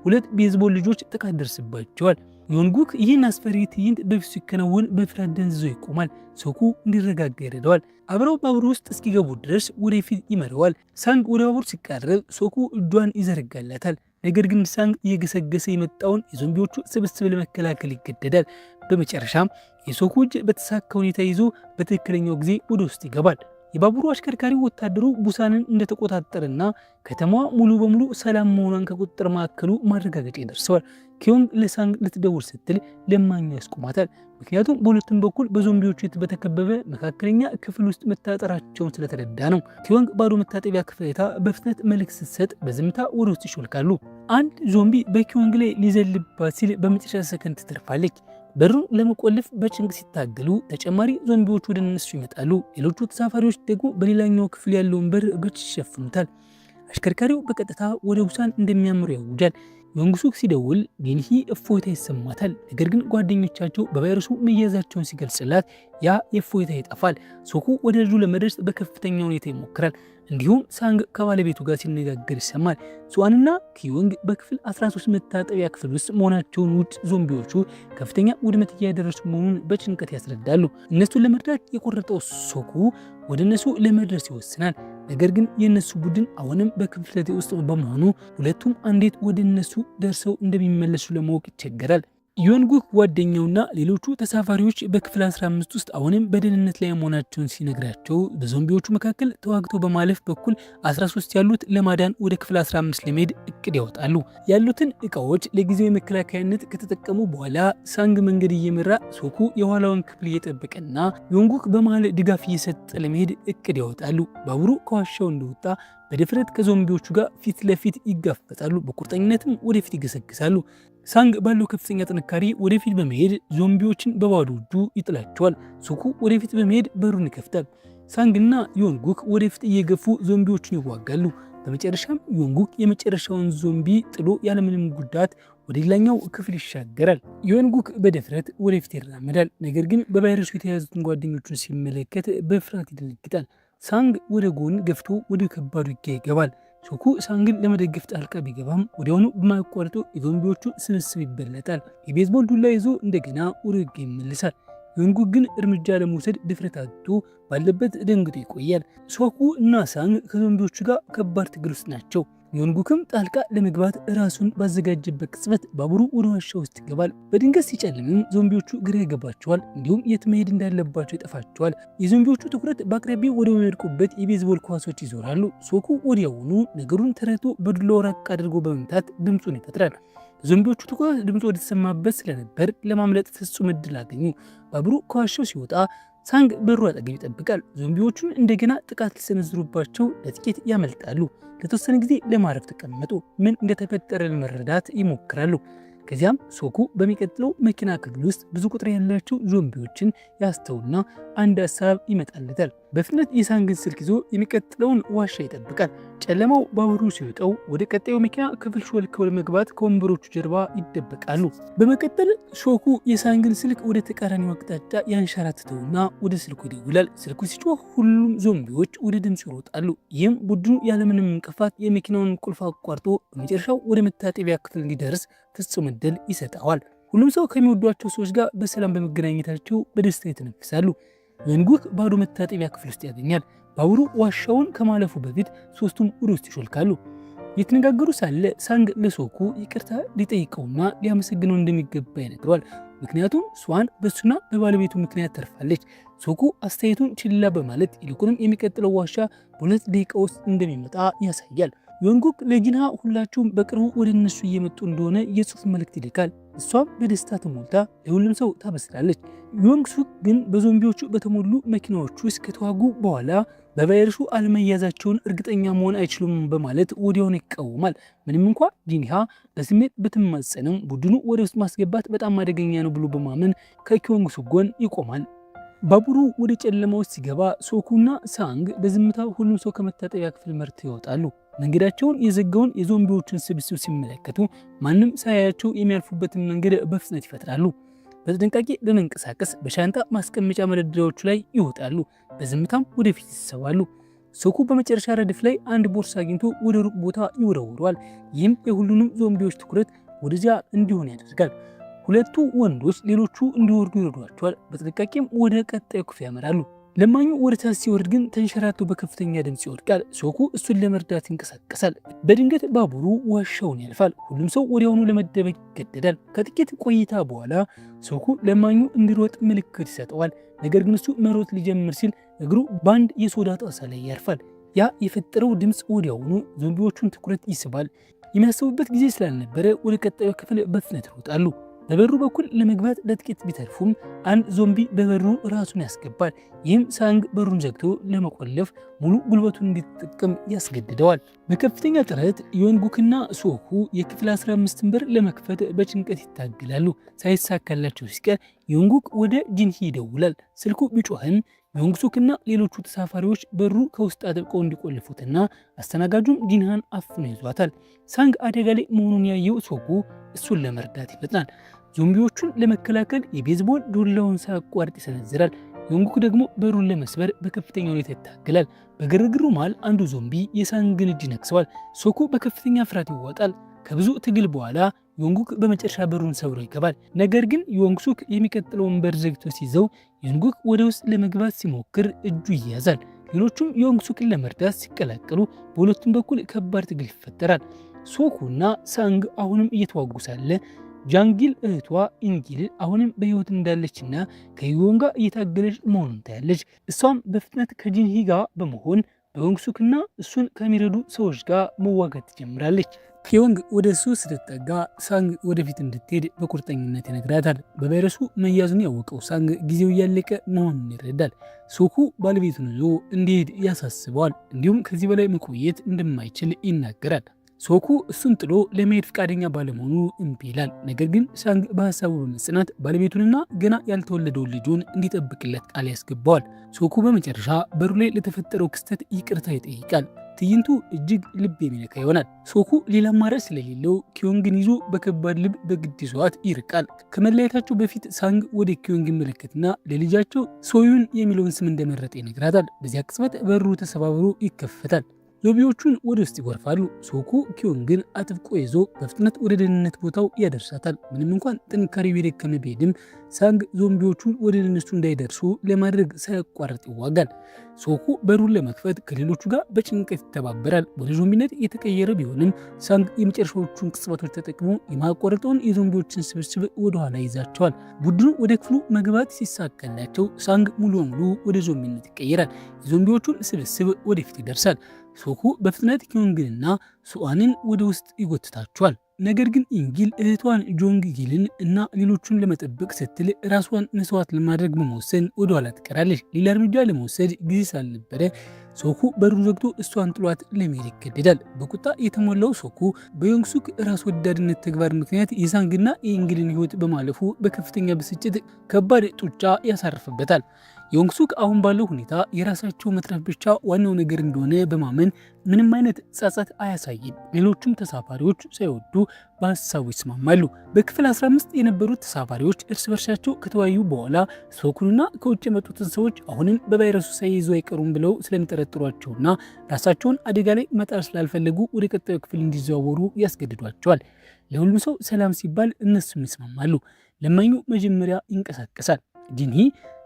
ሁለት ቤዝቦል ልጆች ጥቃት ደርስባቸዋል። ዮንጉክ ይህን አስፈሪ ትዕይንት በፊቱ ሲከናወን በፍርሃት ደንዝዞ ይቆማል። ሶኩ እንዲረጋጋ ይረዳዋል። አብረው ባቡር ውስጥ እስኪገቡ ድረስ ወደፊት ይመረዋል። ሳንግ ወደ ባቡር ሲቃረብ ሶኩ እጇን ይዘረጋላታል። ነገር ግን ሳንግ እየገሰገሰ የመጣውን የዞምቢዎቹ ስብስብ ለመከላከል ይገደዳል። በመጨረሻም የሶኩ እጅ በተሳካ ሁኔታ ይዞ በትክክለኛው ጊዜ ወደ ውስጥ ይገባል። የባቡሩ አሽከርካሪ ወታደሩ ቡሳንን እንደተቆጣጠረና ከተማዋ ሙሉ በሙሉ ሰላም መሆኗን ከቁጥጥር ማዕከሉ ማረጋገጫ ይደርሰዋል። ኪዮንግ ለሳንግ ልትደውል ስትል ለማኙ ያስቆማታል። ምክንያቱም በሁለቱም በኩል በዞምቢዎቹ በተከበበ መካከለኛ ክፍል ውስጥ መታጠራቸውን ስለተረዳ ነው። ኪዮንግ ባዶ መታጠቢያ ክፍል አይታ በፍጥነት መልእክት ስትሰጥ በዝምታ ወደ ውስጥ ይሾልካሉ። አንድ ዞምቢ በኪዮንግ ላይ ሊዘልባት ሲል በመጨረሻ ሰከንድ ትተርፋለች። በሩን ለመቆለፍ በጭንቅ ሲታገሉ ተጨማሪ ዞምቢዎች ወደ እነሱ ይመጣሉ። ሌሎቹ ተሳፋሪዎች ደግሞ በሌላኛው ክፍል ያለውን በር በጭስ ይሸፍኑታል። አሽከርካሪው በቀጥታ ወደ ቡሳን እንደሚያምሩ ያውጃል። ዮንግሱክ ሲደውል ጌንሂ እፎይታ ይሰማታል። ነገር ግን ጓደኞቻቸው በቫይረሱ መያዛቸውን ሲገልጽላት ያ የእፎይታ ይጠፋል። ሶኩ ወደ ልጁ ለመድረስ በከፍተኛ ሁኔታ ይሞክራል። እንዲሁም ሳንግ ከባለቤቱ ጋር ሲነጋገር ይሰማል። ሱዋንና ኪዮንግ በክፍል 13 መታጠቢያ ክፍል ውስጥ መሆናቸውን ውጭ ዞምቢዎቹ ከፍተኛ ውድመት እያደረሱ መሆኑን በጭንቀት ያስረዳሉ። እነሱን ለመርዳት የቆረጠው ሶኩ ወደ እነሱ ለመድረስ ይወስናል። ነገር ግን የእነሱ ቡድን አሁንም በክፍለቴ ውስጥ በመሆኑ ሁለቱም እንዴት ወደ እነሱ ደርሰው እንደሚመለሱ ለማወቅ ይቸገራል። ዮንጉክ ጓደኛውና ሌሎቹ ተሳፋሪዎች በክፍል 15 ውስጥ አሁንም በደህንነት ላይ መሆናቸውን ሲነግራቸው በዞምቢዎቹ መካከል ተዋግቶ በማለፍ በኩል 13 ያሉት ለማዳን ወደ ክፍል 15 ለመሄድ እቅድ ያወጣሉ። ያሉትን እቃዎች ለጊዜው የመከላከያነት ከተጠቀሙ በኋላ ሳንግ መንገድ እየመራ ሶኩ የኋላውን ክፍል እየጠበቀና ዮንጉክ በመሃል ድጋፍ እየሰጠ ለመሄድ እቅድ ያወጣሉ። ባቡሩ ከዋሻው እንደወጣ በድፍረት ከዞምቢዎቹ ጋር ፊት ለፊት ይጋፈጣሉ። በቁርጠኝነትም ወደፊት ይገሰግሳሉ። ሳንግ ባለው ከፍተኛ ጥንካሬ ወደፊት በመሄድ ዞምቢዎችን በባዶ እጁ ይጥላቸዋል። ሶኩ ወደፊት በመሄድ በሩን ይከፍታል። ሳንግና ዮንጉክ ወደፊት እየገፉ ዞምቢዎችን ይዋጋሉ። በመጨረሻም ዮንጉክ የመጨረሻውን ዞምቢ ጥሎ ያለምንም ጉዳት ወደ ሌላኛው ክፍል ይሻገራል። ዮንጉክ በድፍረት ወደፊት ይራመዳል። ነገር ግን በቫይረሱ የተያዙትን ጓደኞቹን ሲመለከት በፍርሃት ይደነግጣል። ሳንግ ወደ ጎን ገፍቶ ወደ ከባዱ ውጊያ ይገባል። ሶኩ ሳንግን ለመደገፍ ጣልቃ ቢገባም ወዲያውኑ በማያቋርጡ የዞምቢዎቹ ስብስብ ይበለጣል። የቤዝቦል ዱላ ይዞ እንደገና ወደ ውጊያ ይመልሳል። ዮንጉክ ግን እርምጃ ለመውሰድ ድፍረት አጥቶ ባለበት ደንግጦ ይቆያል። ሶኩ እና ሳንግ ከዞምቢዎቹ ጋር ከባድ ትግል ውስጥ ናቸው። ዮንጉክም ጣልቃ ለመግባት ራሱን ባዘጋጀበት ቅጽበት ባቡሩ ወደ ዋሻ ውስጥ ይገባል። በድንገት ሲጨልምም ዞምቢዎቹ ግራ ይገባቸዋል። እንዲሁም የት መሄድ እንዳለባቸው ይጠፋቸዋል። የዞምቢዎቹ ትኩረት በአቅራቢያው ወደ ወደቁበት የቤዝቦል ኳሶች ይዞራሉ። ሶኩ ወዲያውኑ ነገሩን ተረድቶ በዱላው ራቅ አድርጎ በመምታት ድምፁን ይፈጥራል። ዞምቢዎቹ ትኩረት ድምፁ ወደተሰማበት ስለነበር ለማምለጥ ፍጹም እድል አገኙ። ባቡሩ ከዋሻው ሲወጣ ሳንግ በሩ አጠገብ ይጠብቃል። ዞምቢዎቹን እንደገና ጥቃት ሊሰነዝሩባቸው ለጥቂት ያመልጣሉ። ለተወሰነ ጊዜ ለማረፍ ተቀመጡ። ምን እንደተፈጠረ ለመረዳት ይሞክራሉ። ከዚያም ሶኩ በሚቀጥለው መኪና ክፍል ውስጥ ብዙ ቁጥር ያላቸው ዞምቢዎችን ያስተውልና አንድ ሀሳብ ይመጣለታል። በፍጥነት የሳንግን ስልክ ይዞ የሚቀጥለውን ዋሻ ይጠብቃል። ጨለማው ባቡሩ ሲወጣው ወደ ቀጣዩ መኪና ክፍል ሾልከው ለመግባት ከወንበሮቹ ጀርባ ይደበቃሉ። በመቀጠል ሾኩ የሳንግን ስልክ ወደ ተቃራኒው አቅጣጫ ያንሸራትተውና ወደ ስልኩ ይደውላል። ስልኩ ሲጮህ ሁሉም ዞምቢዎች ወደ ድምፅ ይሮጣሉ። ይህም ቡድኑ ያለምንም እንቅፋት የመኪናውን ቁልፍ አቋርጦ በመጨረሻው ወደ መታጠቢያ ክፍል እንዲደርስ ፍጹም እድል ይሰጠዋል። ሁሉም ሰው ከሚወዷቸው ሰዎች ጋር በሰላም በመገናኘታቸው በደስታ ይተነፍሳሉ። ዮንጉክ ባዶ መታጠቢያ ክፍል ውስጥ ያገኛል። ባቡሩ ዋሻውን ከማለፉ በፊት ሶስቱም ወደ ውስጥ ይሾልካሉ። የተነጋገሩ ሳለ ሳንግ ለሶኩ ይቅርታ ሊጠይቀውና ሊያመሰግነው እንደሚገባ ይነግረዋል። ምክንያቱም ሱዋን በሱና በባለቤቱ ምክንያት ተርፋለች። ሶኩ አስተያየቱን ችላ በማለት ይልቁንም የሚቀጥለው ዋሻ በ2 ደቂቃ ውስጥ እንደሚመጣ ያሳያል። ዮንጉክ ለጂንሃ ሁላቸውም በቅርቡ ወደ እነሱ እየመጡ እንደሆነ የጽሑፍ መልእክት ይልካል። እሷም በደስታ ተሞልታ ለሁሉም ሰው ታበስራለች። ዮንግሱክ ግን በዞምቢዎቹ በተሞሉ መኪናዎች ውስጥ ከተዋጉ በኋላ በቫይረሱ አለመያዛቸውን እርግጠኛ መሆን አይችሉም በማለት ወዲያውኑ ይቃወማል። ምንም እንኳ ጂንሃ በስሜት ብትማጸንም ቡድኑ ወደ ውስጥ ማስገባት በጣም አደገኛ ነው ብሎ በማመን ከዮንግሱክ ጎን ይቆማል። ባቡሩ ወደ ጨለማ ውስጥ ሲገባ ሶኩና ሳንግ በዝምታ ሁሉም ሰው ከመታጠቢያ ክፍል መርተው ይወጣሉ። መንገዳቸውን የዘጋውን የዞምቢዎችን ስብስብ ሲመለከቱ ማንም ሳያያቸው የሚያልፉበትን መንገድ በፍጥነት ይፈጥራሉ። በጥንቃቄ ለመንቀሳቀስ በሻንጣ ማስቀመጫ መደርደሪያዎቹ ላይ ይወጣሉ። በዝምታም ወደፊት ይሰዋሉ። ሶኩ በመጨረሻ ረድፍ ላይ አንድ ቦርሳ አግኝቶ ወደ ሩቅ ቦታ ይወረውረዋል። ይህም የሁሉንም ዞምቢዎች ትኩረት ወደዚያ እንዲሆን ያደርጋል። ሁለቱ ወንዶች ሌሎቹ እንዲወርዱ ይረዷቸዋል። በጥንቃቄም ወደ ቀጣዩ ክፍል ያመራሉ። ለማኙ ወደ ታች ሲወርድ ግን ተንሸራቶ በከፍተኛ ድምፅ ይወድቃል። ሶኩ እሱን ለመርዳት ይንቀሳቀሳል። በድንገት ባቡሩ ዋሻውን ያልፋል። ሁሉም ሰው ወዲያውኑ ለመደበቅ ይገደዳል። ከጥቂት ቆይታ በኋላ ሶኩ ለማኙ እንዲሮጥ ምልክት ይሰጠዋል። ነገር ግን እሱ መሮጥ ሊጀምር ሲል እግሩ በአንድ የሶዳ ጣሳ ላይ ያርፋል። ያ የፈጠረው ድምፅ ወዲያውኑ ዞምቢዎቹን ትኩረት ይስባል። የሚያስቡበት ጊዜ ስላልነበረ ወደ ቀጣዩ ክፍል በፍጥነት ይሮጣሉ። በበሩ በኩል ለመግባት ለጥቂት ቢተርፉም አንድ ዞምቢ በበሩ ራሱን ያስገባል። ይህም ሳንግ በሩን ዘግቶ ለመቆለፍ ሙሉ ጉልበቱን እንዲጠቀም ያስገድደዋል። በከፍተኛ ጥረት ዮንጉክና ሶኩ የክፍል 15ን በር ለመክፈት በጭንቀት ይታገላሉ። ሳይሳካላቸው ሲቀር ዮንጉክ ወደ ጂንሂ ይደውላል። ስልኩ ቢጮህም ዮንግሱክና ሌሎቹ ተሳፋሪዎች በሩ ከውስጥ አጥብቀው እንዲቆልፉትና አስተናጋጁም ጂንሃን አፍኖ ይዟታል። ሳንግ አደጋ ላይ መሆኑን ያየው ሶኩ እሱን ለመርዳት ይፈጥናል። ዞምቢዎቹን ለመከላከል የቤዝቦል ዱላውን ሳያቋርጥ ይሰነዝራል። ዮንጉክ ደግሞ በሩን ለመስበር በከፍተኛ ሁኔታ ይታገላል። በግርግሩ መሃል አንዱ ዞምቢ የሳንግን እጅ ነክሰዋል። ሶኩ በከፍተኛ ፍርሃት ይዋጣል። ከብዙ ትግል በኋላ ዮንጉክ በመጨረሻ በሩን ሰብሮ ይገባል። ነገር ግን ዮንግሱክ የሚቀጥለውን በር ዘግቶ ሲይዘው ዮንጉክ ወደ ውስጥ ለመግባት ሲሞክር እጁ ይያዛል። ሌሎቹም ዮንግሱክን ለመርዳት ሲቀላቀሉ በሁለቱም በኩል ከባድ ትግል ይፈጠራል። ሶኩና ሳንግ አሁንም እየተዋጉ ሳለ ጃንጊል እህቷ ኢንጊል አሁንም በህይወት እንዳለችና ከዩዮን ጋር እየታገለች መሆኑን ታያለች። እሷም በፍጥነት ከጂንሂ ጋር በመሆን በዮንግሱክና እሱን ከሚረዱ ሰዎች ጋር መዋጋት ትጀምራለች። ኪዮንግ ወደ እሱ ስትጠጋ ሳንግ ወደፊት እንድትሄድ በቁርጠኝነት ይነግራታል። በቫይረሱ መያዙን ያወቀው ሳንግ ጊዜው እያለቀ መሆኑን ይረዳል። ሶኩ ባለቤቱን ይዞ እንዲሄድ ያሳስበዋል። እንዲሁም ከዚህ በላይ መቆየት እንደማይችል ይናገራል። ሶኩ እሱን ጥሎ ለመሄድ ፈቃደኛ ባለመሆኑ እምቢ ይላል። ነገር ግን ሳንግ በሀሳቡ በመጽናት ባለቤቱንና ገና ያልተወለደውን ልጁን እንዲጠብቅለት ቃል ያስገባዋል። ሶኩ በመጨረሻ በሩ ላይ ለተፈጠረው ክስተት ይቅርታ ይጠይቃል። ትዕይንቱ እጅግ ልብ የሚነካ ይሆናል። ሶኩ ሌላ አማራጭ ስለሌለው ኪዮንግን ይዞ በከባድ ልብ በግድ ይዟት ይርቃል። ከመለያየታቸው በፊት ሳንግ ወደ ኪዮንግ ይመለከትና ለልጃቸው ሶዩን የሚለውን ስም እንደመረጠ ይነግራታል። በዚያ ቅጽበት በሩ ተሰባብሮ ይከፈታል። ዞምቢዎቹን ወደ ውስጥ ይጎርፋሉ። ሶኩ ኪዮንግን አጥብቆ ይዞ በፍጥነት ወደ ደህንነት ቦታው ያደርሳታል። ምንም እንኳን ጥንካሬው የደከመ ቢሄድም ሳንግ ዞምቢዎቹን ወደ እነሱ እንዳይደርሱ ለማድረግ ሳያቋርጥ ይዋጋል። ሶኩ በሩን ለመክፈት ከሌሎቹ ጋር በጭንቀት ይተባበራል። ወደ ዞምቢነት የተቀየረ ቢሆንም ሳንግ የመጨረሻዎቹን ቅጽበቶች ተጠቅሞ የማያቋርጠውን የዞምቢዎችን ስብስብ ወደኋላ ይዛቸዋል። ቡድኑ ወደ ክፍሉ መግባት ሲሳካላቸው ሳንግ ሙሉ በሙሉ ወደ ዞምቢነት ይቀየራል። የዞምቢዎቹን ስብስብ ወደፊት ይደርሳል። ሶኩ በፍጥነት ኪዮንግንና ሱአንን ወደ ውስጥ ይጎትታቸዋል። ነገር ግን ኢንጊል እህቷን ጆንግ ጊልን እና ሌሎቹን ለመጠበቅ ስትል ራሷን መስዋዕት ለማድረግ በመወሰን ወደኋላ ትቀራለች። ሌላ እርምጃ ለመውሰድ ጊዜ ስላልነበረ ሶኩ በሩን ዘግቶ እሷን ጥሏት ለመሄድ ይገደዳል። በቁጣ የተሞላው ሶኩ በዮንግሱክ ራስ ወዳድነት ተግባር ምክንያት የሳንግና የኢንጊልን ሕይወት በማለፉ በከፍተኛ ብስጭት ከባድ ጡጫ ያሳርፍበታል። ዮንግሱክ አሁን ባለው ሁኔታ የራሳቸው መትረፍ ብቻ ዋናው ነገር እንደሆነ በማመን ምንም አይነት ጸጸት አያሳይም። ሌሎቹም ተሳፋሪዎች ሳይወዱ በሀሳቡ ይስማማሉ። በክፍል 15 የነበሩት ተሳፋሪዎች እርስ በርሳቸው ከተወያዩ በኋላ ሶኩንና ከውጭ የመጡትን ሰዎች አሁንም በቫይረሱ ሳይይዙ አይቀሩም ብለው ስለሚጠረጥሯቸውና ራሳቸውን አደጋ ላይ መጣል ስላልፈለጉ ወደ ቀጣዩ ክፍል እንዲዘዋወሩ ያስገድዷቸዋል። ለሁሉም ሰው ሰላም ሲባል እነሱም ይስማማሉ። ለማኙ መጀመሪያ ይንቀሳቀሳል። ጂንሂ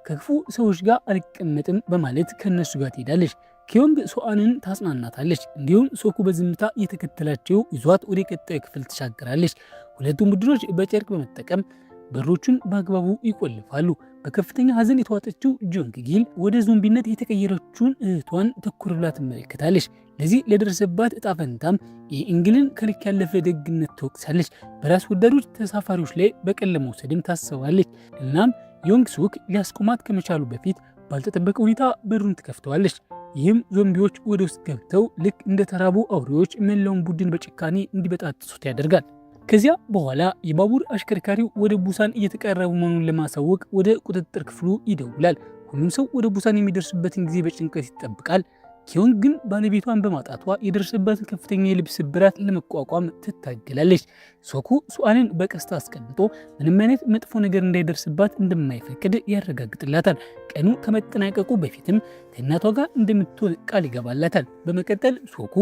ከክፉ ሰዎች ጋር አልቀመጥም በማለት ከነሱ ጋር ትሄዳለች። ኪዮንግ ሱአንን ታጽናናታለች። እንዲሁም ሶኩ በዝምታ የተከተላቸው ይዟት ወደ ቀጣዩ ክፍል ትሻገራለች። ሁለቱም ቡድኖች በጨርቅ በመጠቀም በሮቹን በአግባቡ ይቆልፋሉ። በከፍተኛ ሐዘን የተዋጠችው ጆንግ ጊል ወደ ዞምቢነት የተቀየረችውን እህቷን ትኩር ብላ ትመለከታለች። ለዚህ ለደረሰባት እጣ ፈንታም የኢንግልን ከልክ ያለፈ ደግነት ትወቅሳለች። በራስ ወዳዶች ተሳፋሪዎች ላይ በቀል ለመውሰድም ታስባለች። እናም ዮንግሱክ ሊያስቆማት ከመቻሉ በፊት ባልተጠበቀ ሁኔታ በሩን ትከፍተዋለች። ይህም ዞምቢዎች ወደ ውስጥ ገብተው ልክ እንደ ተራቡ አውሬዎች መላውን ቡድን በጭካኔ እንዲበጣጥሱት ያደርጋል። ከዚያ በኋላ የባቡር አሽከርካሪው ወደ ቡሳን እየተቃረቡ መሆኑን ለማሳወቅ ወደ ቁጥጥር ክፍሉ ይደውላል። ሁሉም ሰው ወደ ቡሳን የሚደርስበትን ጊዜ በጭንቀት ይጠብቃል። ኪዮንግ ግን ባለቤቷን በማጣቷ የደረሰባትን ከፍተኛ የልብ ስብራት ለመቋቋም ትታገላለች። ሶኩ ሱአንን በቀስታ አስቀምጦ ምንም አይነት መጥፎ ነገር እንዳይደርስባት እንደማይፈቅድ ያረጋግጥላታል። ቀኑ ከመጠናቀቁ በፊትም ከእናቷ ጋር እንደምትሆን ቃል ይገባላታል። በመቀጠል ሶኩ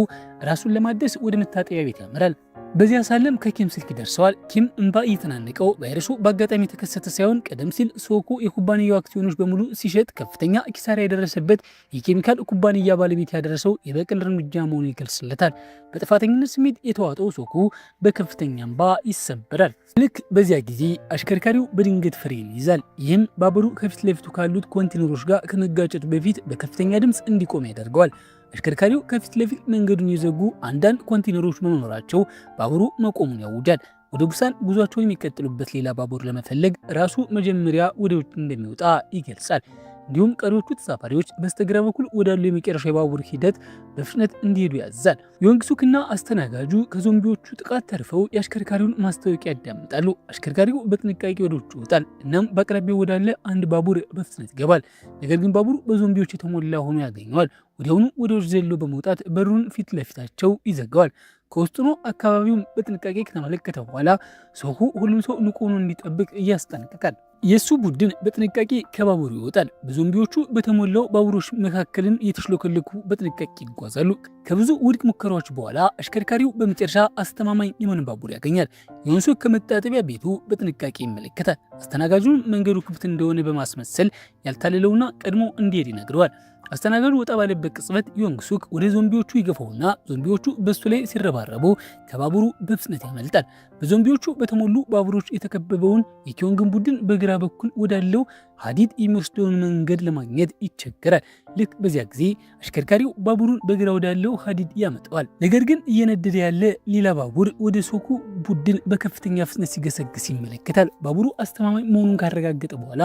ራሱን ለማደስ ወደ መታጠቢያ ቤት ያመራል። በዚያ ሳለም ከኪም ስልክ ይደርሰዋል። ኪም እንባ እየተናነቀው ቫይረሱ በአጋጣሚ የተከሰተ ሳይሆን ቀደም ሲል ሶኩ የኩባንያው አክሲዮኖች በሙሉ ሲሸጥ ከፍተኛ ኪሳራ የደረሰበት የኬሚካል ኩባንያ ባለቤት ያደረሰው የበቀል እርምጃ መሆኑን ይገልጽለታል። በጥፋተኝነት ስሜት የተዋጠው ሶኩ በከፍተኛ እንባ ይሰበራል። ልክ በዚያ ጊዜ አሽከርካሪው በድንገት ፍሬን ይይዛል። ይህም ባቡሩ ከፊት ለፊቱ ካሉት ኮንቴነሮች ጋር ከመጋጨቱ በፊት በከፍተኛ ድምፅ እንዲቆም ያደርገዋል። አሽከርካሪው ከፊት ለፊት መንገዱን የዘጉ አንዳንድ ኮንቴነሮች መኖራቸው ባቡሩ መቆሙን ያውጃል። ወደ ቡሳን ጉዟቸውን የሚቀጥሉበት ሌላ ባቡር ለመፈለግ ራሱ መጀመሪያ ወደ ውጭ እንደሚወጣ ይገልጻል። እንዲሁም ቀሪዎቹ ተሳፋሪዎች በስተግራ በኩል ወዳሉ የመጨረሻ የባቡር ሂደት በፍጥነት እንዲሄዱ ያዛል። ዮንግሱክና አስተናጋጁ ከዞምቢዎቹ ጥቃት ተርፈው የአሽከርካሪውን ማስታወቂያ ያዳምጣሉ። አሽከርካሪው በጥንቃቄ ወደ ውጭ ይወጣል። እናም በአቅራቢያው ወዳለ አንድ ባቡር በፍጥነት ይገባል። ነገር ግን ባቡሩ በዞምቢዎች የተሞላ ሆኖ ያገኘዋል። ወዲያውኑ ወደ ውጭ ዘሎ በመውጣት በሩን ፊት ለፊታቸው ይዘጋዋል። ከውስጥ ሆኖ አካባቢውን በጥንቃቄ ከተመለከተ በኋላ ሶኩ ሁሉም ሰው ንቁ ሆኖ እንዲጠብቅ እያስጠነቅቃል። የሱ ቡድን በጥንቃቄ ከባቡሩ ይወጣል። በዞምቢዎቹ በተሞላው ባቡሮች መካከልን እየተሽሎከለኩ በጥንቃቄ ይጓዛሉ። ከብዙ ውድቅ ሙከራዎች በኋላ አሽከርካሪው በመጨረሻ አስተማማኝ የሆነ ባቡር ያገኛል። ዮንሱክ ከመታጠቢያ ቤቱ በጥንቃቄ ይመለከታል። አስተናጋጁን መንገዱ ክፍት እንደሆነ በማስመሰል ያልታለለውና ቀድሞ እንዲሄድ ይነግረዋል። አስተናጋጁ ወጣ ባለበት ቅጽበት ዮንግሱክ ወደ ዞምቢዎቹ ይገፋውና ዞምቢዎቹ በሱ ላይ ሲረባረቡ ከባቡሩ በፍጥነት ያመልጣል። በዞምቢዎቹ በተሞሉ ባቡሮች የተከበበውን የኪዮንግን ቡድን በግራ በኩል ወዳለው ሀዲድ የሚወስደውን መንገድ ለማግኘት ይቸገራል። ልክ በዚያ ጊዜ አሽከርካሪው ባቡሩን በግራ ወዳለው ሀዲድ ያመጣዋል። ነገር ግን እየነደደ ያለ ሌላ ባቡር ወደ ሶኩ ቡድን በከፍተኛ ፍጥነት ሲገሰግስ ይመለከታል። ባቡሩ አስተማማኝ መሆኑን ካረጋገጠ በኋላ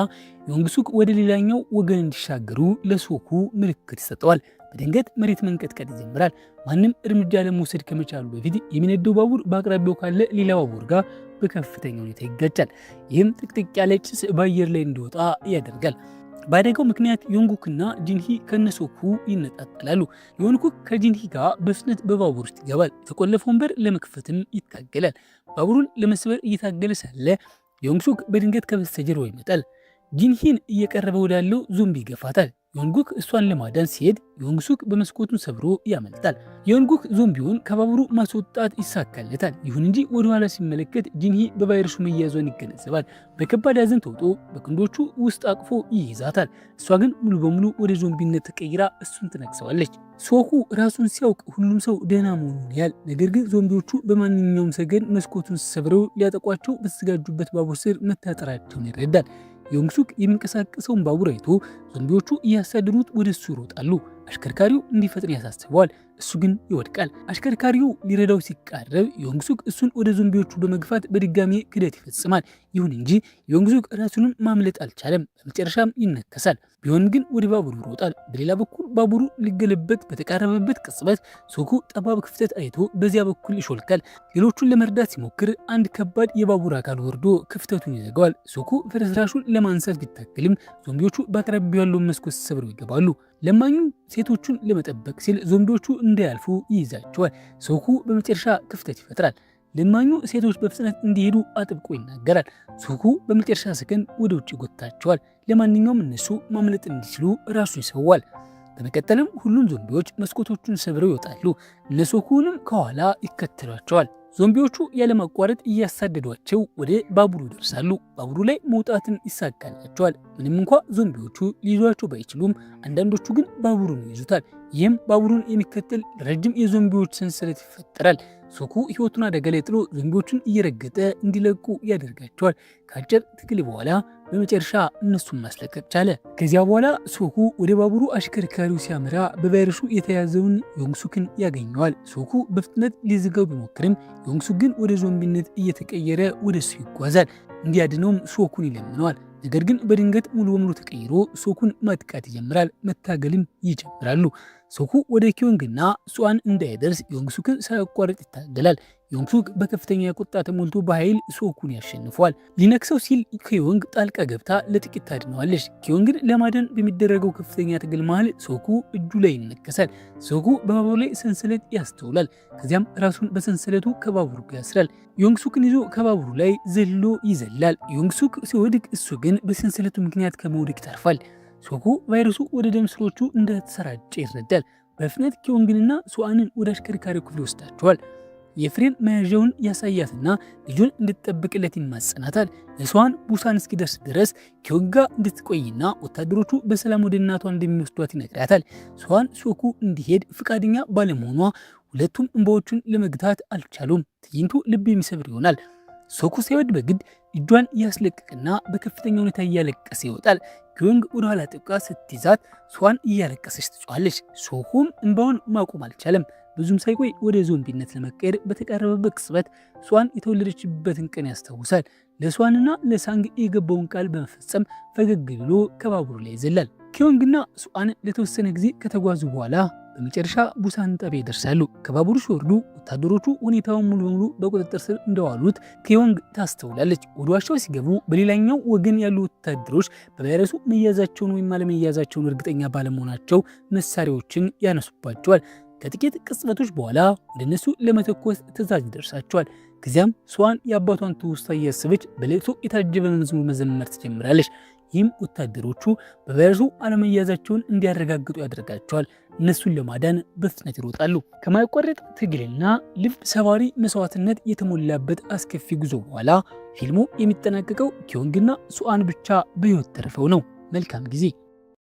ዮንግሱክ ወደ ሌላኛው ወገን እንዲሻገሩ ለሶኩ ምልክት ይሰጠዋል። በድንገት መሬት መንቀጥቀጥ ይጀምራል። ማንም እርምጃ ለመውሰድ ከመቻሉ በፊት የሚነደው ባቡር በአቅራቢያው ካለ ሌላ ባቡር ጋር በከፍተኛ ሁኔታ ይጋጫል። ይህም ጥቅጥቅ ያለ ጭስ በአየር ላይ እንዲወጣ ያደርጋል። በአደጋው ምክንያት ዮንጉክና ጂንሂ ከነሶኩ ይነጣጠላሉ። ዮንጉክ ከጂንሂ ጋር በፍጥነት በባቡር ውስጥ ይገባል። የተቆለፈውን በር ለመክፈትም ይታገላል። ባቡሩን ለመስበር እየታገለ ሳለ ዮንግሱክ በድንገት ከበስተጀርባው ይመጣል። ጂንሂን እየቀረበ ወዳለው ዞምቢ ይገፋታል። ዮንጉክ እሷን ለማዳን ሲሄድ ዮንግሱክ በመስኮቱን ሰብሮ ያመልጣል። ዮንጉክ ዞምቢውን ከባቡሩ ማስወጣት ይሳካለታል። ይሁን እንጂ ወደ ኋላ ሲመለከት ጂንሂ በቫይረሱ መያዟን ይገነዘባል። በከባድ ሐዘን ተውጦ በክንዶቹ ውስጥ አቅፎ ይይዛታል። እሷ ግን ሙሉ በሙሉ ወደ ዞምቢነት ተቀይራ እሱን ትነክሰዋለች። ሶኩ ራሱን ሲያውቅ ሁሉም ሰው ደህና መሆኑን ያህል፣ ነገር ግን ዞምቢዎቹ በማንኛውም ሰገድ መስኮቱን ሰብረው ሊያጠቋቸው በተዘጋጁበት ባቡር ስር መታጠራቸውን ይረዳል። ዮንግሱክ የሚንቀሳቀሰውን ባቡር አይቶ ዞምቢዎቹ እያሳደዱት ወደ እሱ ይሮጣሉ። አሽከርካሪው እንዲፈጥን ያሳስበዋል። እሱ ግን ይወድቃል። አሽከርካሪው ሊረዳው ሲቃረብ ዮንግሱክ እሱን ወደ ዞምቢዎቹ በመግፋት በድጋሚ ክደት ይፈጽማል። ይሁን እንጂ ዮንግሱክ ራሱንም ማምለጥ አልቻለም። በመጨረሻም ይነከሳል። ቢሆንም ግን ወደ ባቡሩ ይሮጣል። በሌላ በኩል ባቡሩ ሊገለበጥ በተቃረበበት ቅጽበት ሶኩ ጠባብ ክፍተት አይቶ በዚያ በኩል ይሾልካል። ሌሎቹን ለመርዳት ሲሞክር አንድ ከባድ የባቡር አካል ወርዶ ክፍተቱን ይዘጋዋል። ሶኩ ፍርስራሹን ለማንሳት ቢታገልም ዞምቢዎቹ በአቅራቢያው ያለውን መስኮት ሰብረው ይገባሉ። ለማኙ ሴቶቹን ለመጠበቅ ሲል ዞምቢዎቹ እንዳያልፉ ይይዛቸዋል። ሶኩ በመጨረሻ ክፍተት ይፈጥራል። ለማኙ ሴቶች በፍጥነት እንዲሄዱ አጥብቆ ይናገራል። ሶኩ በመጨረሻ ሰከንድ ወደ ውጭ ይጎታቸዋል። ለማንኛውም እነሱ ማምለጥ እንዲችሉ ራሱን ይሰዋል። በመቀጠልም ሁሉም ዞምቢዎች መስኮቶቹን ሰብረው ይወጣሉ። እነሶኩንም ከኋላ ይከተሏቸዋል። ዞምቢዎቹ ያለማቋረጥ እያሳደዷቸው ወደ ባቡሩ ይደርሳሉ። ባቡሩ ላይ መውጣትን ይሳካላቸዋል። ምንም እንኳ ዞምቢዎቹ ሊይዟቸው ባይችሉም አንዳንዶቹ ግን ባቡሩን ይይዙታል። ይህም ባቡሩን የሚከተል ረጅም የዞምቢዎች ሰንሰለት ይፈጠራል። ሶኩ ሕይወቱን አደጋ ላይ ጥሎ ዞምቢዎቹን እየረገጠ እንዲለቁ ያደርጋቸዋል። ከአጭር ትግል በኋላ በመጨረሻ እነሱን ማስለቀቅ ቻለ። ከዚያ በኋላ ሶኩ ወደ ባቡሩ አሽከርካሪው ሲያመራ በቫይረሱ የተያዘውን ዮንግሱክን ያገኘዋል። ሶኩ በፍጥነት ሊዝጋው ቢሞክርም ዮንግሱክ ግን ወደ ዞምቢነት እየተቀየረ ወደ እሱ ይጓዛል። እንዲያድነውም ሶኩን ይለምነዋል። ነገር ግን በድንገት ሙሉ በሙሉ ተቀይሮ ሶኩን ማጥቃት ይጀምራል። መታገልም ይጀምራሉ። ሶኩ ወደ ኪዮንግና ሱአን እንዳይደርስ ዮንግሱክን ሳያቋርጥ ይታገላል። ዮንግሱክ በከፍተኛ ቁጣ ተሞልቶ በኃይል ሶኩን ያሸንፈዋል። ሊነክሰው ሲል ኪዮንግ ጣልቃ ገብታ ለጥቂት ታድነዋለች። ኪዮንግን ለማዳን በሚደረገው ከፍተኛ ትግል መሃል ሶኩ እጁ ላይ ይነከሳል። ሶኩ በባቡሩ ላይ ሰንሰለት ያስተውላል። ከዚያም ራሱን በሰንሰለቱ ከባቡሩ ጋር ያስራል። ዮንግሱክን ይዞ ከባቡሩ ላይ ዘሎ ይዘላል። ዮንግሱክ ሲወድቅ እሱ ግን በሰንሰለቱ ምክንያት ከመውደቅ ይተርፋል። ሶኩ ቫይረሱ ወደ ደም ስሮቹ እንደተሰራጨ ይረዳል። በፍጥነት ኪዮንግንና ሱአንን ወደ አሽከርካሪው ክፍል ይወስዳቸዋል። የፍሬን መያዣውን ያሳያትና ልጁን እንድትጠብቅለት ይማጸናታል። ለሱአን ቡሳን እስኪደርስ ድረስ ኪዮንግ ጋር እንድትቆይና ወታደሮቹ በሰላም ወደ እናቷ እንደሚወስዷት ይነግራታል። ሱአን ሶኩ እንዲሄድ ፈቃደኛ ባለመሆኗ ሁለቱም እንባዎቹን ለመግታት አልቻሉም። ትዕይንቱ ልብ የሚሰብር ይሆናል። ሶኩ ሳይወድ በግድ እጇን ያስለቅቅና በከፍተኛ ሁኔታ እያለቀሰ ይወጣል። ኪዮንግ ወደ ኋላ ጥብቃ ስትይዛት ሱአን እያለቀሰች ትጮኻለች። ሶኩም እንባውን ማቆም አልቻለም። ብዙም ሳይቆይ ወደ ዞምቢነት ለመቀየር በተቃረበበት ቅጽበት ሱአን የተወለደችበትን ቀን ያስታውሳል። ለሱአንና ለሳንግ የገባውን ቃል በመፈጸም ፈገግ ብሎ ከባቡሩ ላይ ይዘላል። ኪዮንግና ሱአን ለተወሰነ ጊዜ ከተጓዙ በኋላ በመጨረሻ ቡሳን ጣቢያ ይደርሳሉ። ከባቡሩ ሲወርዱ ወታደሮቹ ሁኔታውን ሙሉ በሙሉ በቁጥጥር ስር እንደዋሉት ኪዮንግ ታስተውላለች። ወደ ዋሻው ሲገቡ በሌላኛው ወገን ያሉ ወታደሮች በቫይረሱ መያዛቸውን ወይም አለመያዛቸውን እርግጠኛ ባለመሆናቸው መሳሪያዎችን ያነሱባቸዋል። ከጥቂት ቅጽበቶች በኋላ ወደ እነሱ ለመተኮስ ትዕዛዝ ይደርሳቸዋል። ከዚያም ሱአን የአባቷን ትውስታ እያሰበች በለቅሶ የታጀበ መዝሙር መዘመር ትጀምራለች። ይህም ወታደሮቹ በቫይረሱ አለመያዛቸውን እንዲያረጋግጡ ያደርጋቸዋል። እነሱን ለማዳን በፍጥነት ይሮጣሉ። ከማይቋረጥ ትግልና ልብ ሰባሪ መስዋዕትነት የተሞላበት አስከፊ ጉዞ በኋላ ፊልሙ የሚጠናቀቀው ኪዮንግና ሱአን ብቻ በሕይወት ተርፈው ነው። መልካም ጊዜ።